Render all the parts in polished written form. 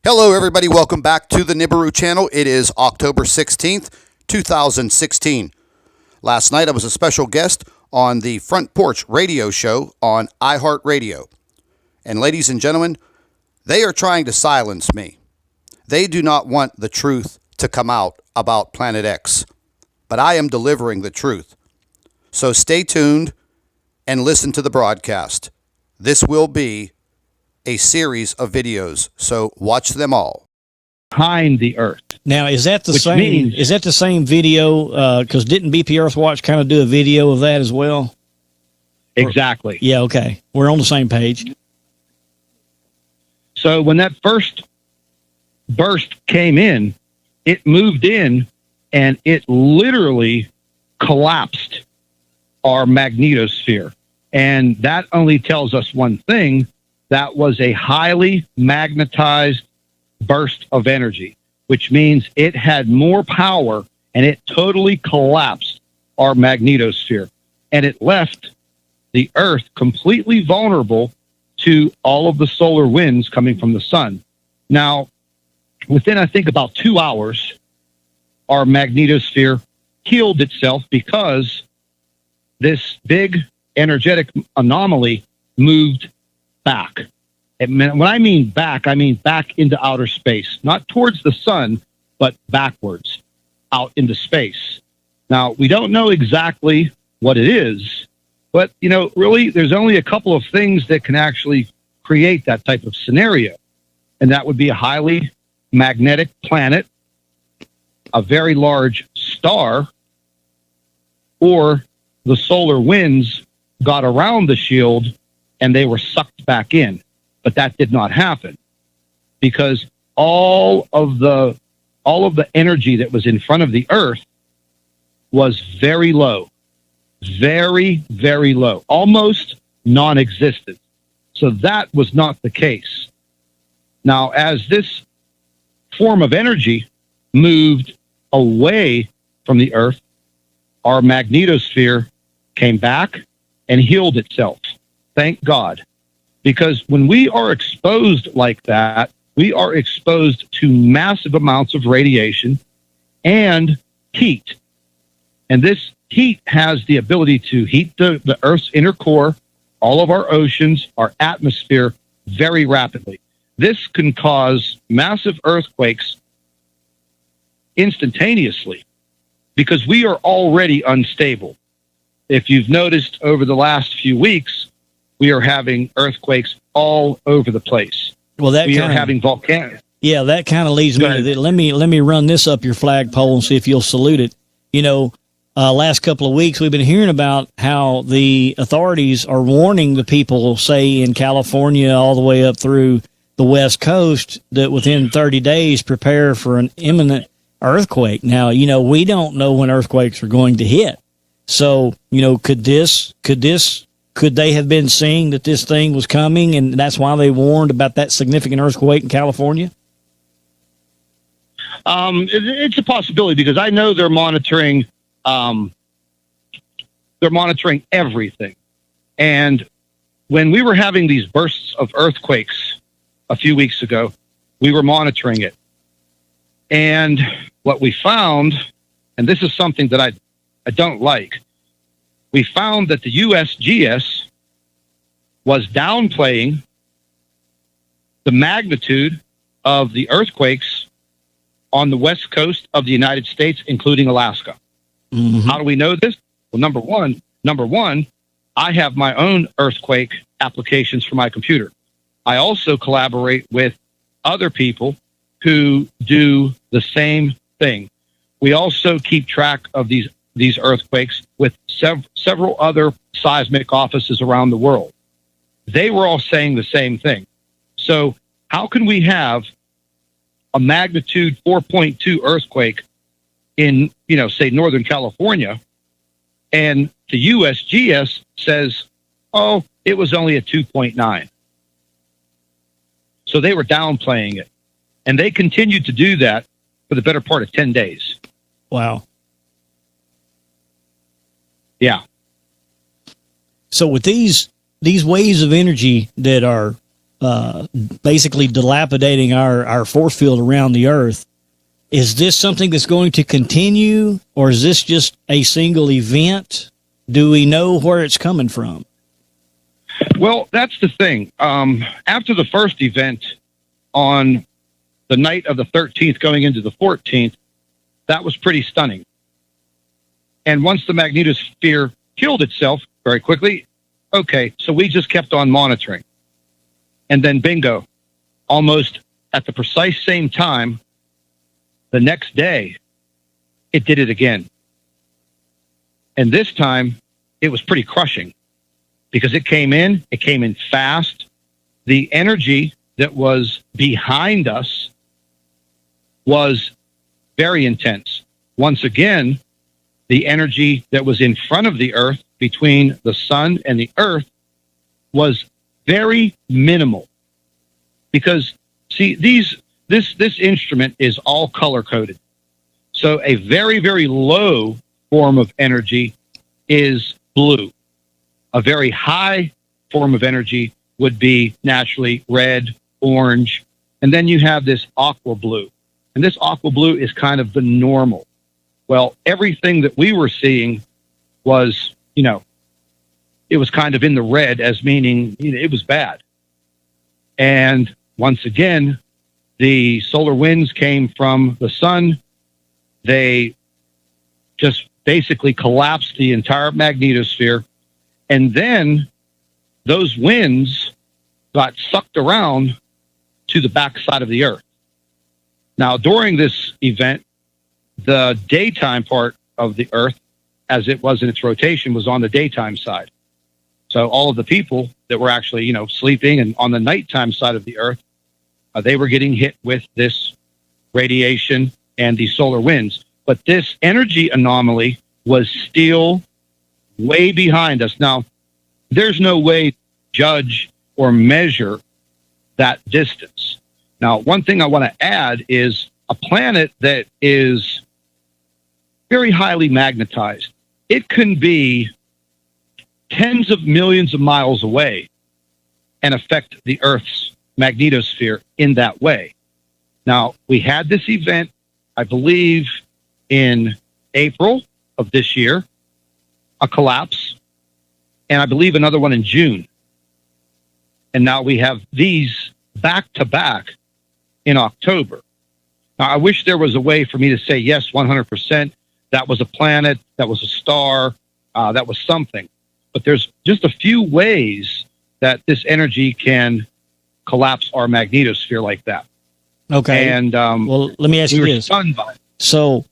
Hello, everybody. Welcome back to the Nibiru channel. It is October 16th, 2016. Last night, I was a special guest on the Front Porch radio show on iHeartRadio. And ladies and gentlemen, they are trying to silence me. They do not want the truth to come out about Planet X. But I am delivering the truth. So stay tuned and listen to the broadcast. This will be a series of videos, so watch them all. Behind the Earth. Now, is that the same? Is that the same video? Because didn't BP Earthwatch kind of do a video of that as well? Exactly. Yeah. Okay, we're on the same page. So when that first burst came in, it moved in, and it literally collapsed our magnetosphere, and that only tells us one thing. That was a highly magnetized burst of energy, which means it had more power and it totally collapsed our magnetosphere. And it left the Earth completely vulnerable to all of the solar winds coming from the sun. Now, within, I think, about 2 hours, our magnetosphere healed itself because this big energetic anomaly moved back. When I mean back into outer space, not towards the sun, but backwards out into space. Now, we don't know exactly what it is, but, really, there's only a couple of things that can actually create that type of scenario. And that would be a highly magnetic planet, a very large star, or the solar winds got around the shield and they were sucked back in. But that did not happen because all of the energy that was in front of the Earth was very low, very, very low, almost non-existent. So that was not the case. Now, as this form of energy moved away from the Earth, our magnetosphere came back and healed itself. Thank God. Because when we are exposed like that, we are exposed to massive amounts of radiation and heat. And this heat has the ability to heat the Earth's inner core, all of our oceans, our atmosphere very rapidly. This can cause massive earthquakes instantaneously because we are already unstable. If you've noticed over the last few weeks, we are having earthquakes all over the place. Well, we are having volcanoes. Yeah, that kind of leads me to that. Let me run this up your flagpole and see if you'll salute it. Last couple of weeks we've been hearing about how the authorities are warning the people, say in California all the way up through the West Coast, that within 30 days prepare for an imminent earthquake. Now, we don't know when earthquakes are going to hit. So, could they have been seeing that this thing was coming, and that's why they warned about that significant earthquake in California? It's a possibility because I know they're monitoring. They're monitoring everything. And when we were having these bursts of earthquakes a few weeks ago, we were monitoring it. And what we found, and this is something that I don't like, we found that the USGS was downplaying the magnitude of the earthquakes on the west coast of the United States, including Alaska. Mm-hmm. How do we know this? Well, number one, I have my own earthquake applications for my computer. I also collaborate with other people who do the same thing. We also keep track of these earthquakes with several other seismic offices around the world. They were all saying the same thing. So how can we have a magnitude 4.2 earthquake in, say, Northern California, and the USGS says, oh, it was only a 2.9. So they were downplaying it. And they continued to do that for the better part of 10 days. Wow. Yeah. So with these waves of energy that are basically dilapidating our force field around the Earth. Is this something that's going to continue, or is this just a single event? Do we know where it's coming from? Well, that's the thing. After the first event on the night of the 13th going into the 14th, that was pretty stunning. And once the magnetosphere killed itself very quickly, okay, so we just kept on monitoring. And then bingo, almost at the precise same time, the next day, it did it again. And this time, it was pretty crushing because it came in fast. The energy that was behind us was very intense. Once again, the energy that was in front of the Earth, between the sun and the Earth, was very minimal. Because, see, this instrument is all color-coded. So a very, very low form of energy is blue. A very high form of energy would be naturally red, orange, and then you have this aqua blue. And this aqua blue is kind of the normal. Well, everything that we were seeing was, it was kind of in the red, as meaning it was bad. And once again, the solar winds came from the sun. They just basically collapsed the entire magnetosphere. And then those winds got sucked around to the backside of the Earth. Now, during this event, the daytime part of the Earth, as it was in its rotation, was on the daytime side. So all of the people that were actually, sleeping and on the nighttime side of the Earth, they were getting hit with this radiation and the solar winds. But this energy anomaly was still way behind us. Now, there's no way to judge or measure that distance. Now, one thing I want to add is a planet that is very highly magnetized. It can be tens of millions of miles away and affect the Earth's magnetosphere in that way. Now, we had this event, I believe, in April of this year, a collapse, and I believe another one in June. And now we have these back-to-back in October. Now, I wish there was a way for me to say, yes, 100%, that was a planet, that was a star, that was something. But there's just a few ways that this energy can collapse our magnetosphere like that. Okay. And well, let me ask you this. Stunned by it. So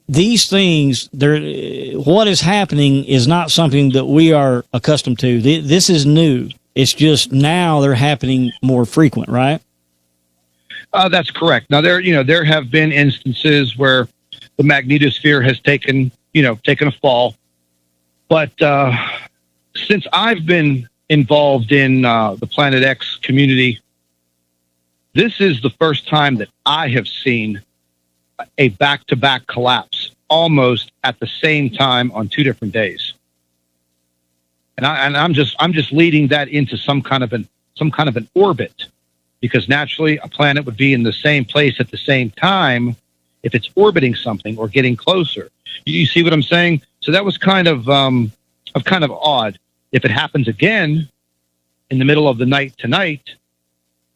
these things, what is happening is not something that we are accustomed to. This is new. It's just now they're happening more frequent, right? That's correct. Now there have been instances where the magnetosphere has taken a fall, but since I've been involved in the Planet X community, this is the first time that I have seen a back-to-back collapse almost at the same time on 2 different days. And I'm just leading that into some kind of an orbit, because naturally a planet would be in the same place at the same time if it's orbiting something or getting closer. You see what I'm saying? So that was kind of odd. If it happens again in the middle of the night tonight,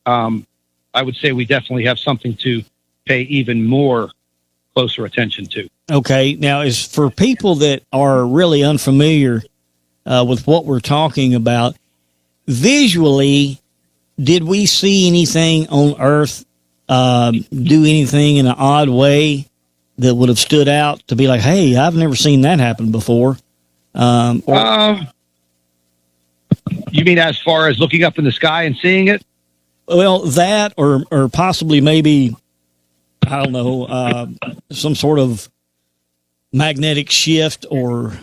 I would say we definitely have something to pay even more closer attention to. Okay. Now, as for people that are really unfamiliar with what we're talking about, visually, did we see anything on Earth do anything in an odd way that would have stood out to be like, hey, I've never seen that happen before? You mean as far as looking up in the sky and seeing it? Well, that or possibly maybe, I don't know, some sort of magnetic shift, or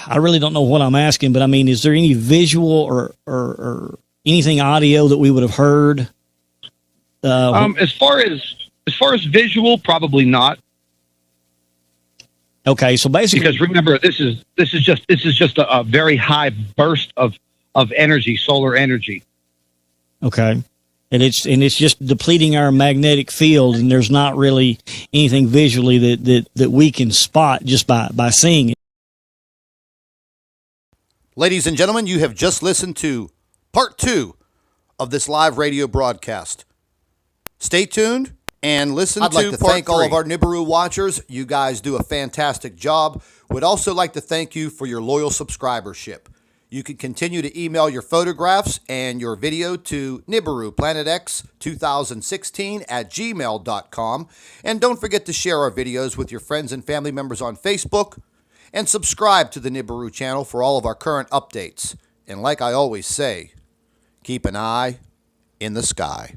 I really don't know what I'm asking, but I mean, is there any visual or anything audio that we would have heard? As far as visual, probably not. Okay, so basically, because remember, this is just a very high burst of energy, solar energy. Okay. And it's just depleting our magnetic field, and there's not really anything visually that we can spot just by seeing it. Ladies and gentlemen, you have just listened to part 2 of this live radio broadcast. Stay tuned and listen I'd to like to part thank 3. all of our Nibiru watchers. You guys do a fantastic job. Would also like to thank you for your loyal subscribership. You can continue to email your photographs and your video to NibiruPlanetX2016@gmail.com. And don't forget to share our videos with your friends and family members on Facebook. And subscribe to the Nibiru channel for all of our current updates. And like I always say, keep an eye in the sky.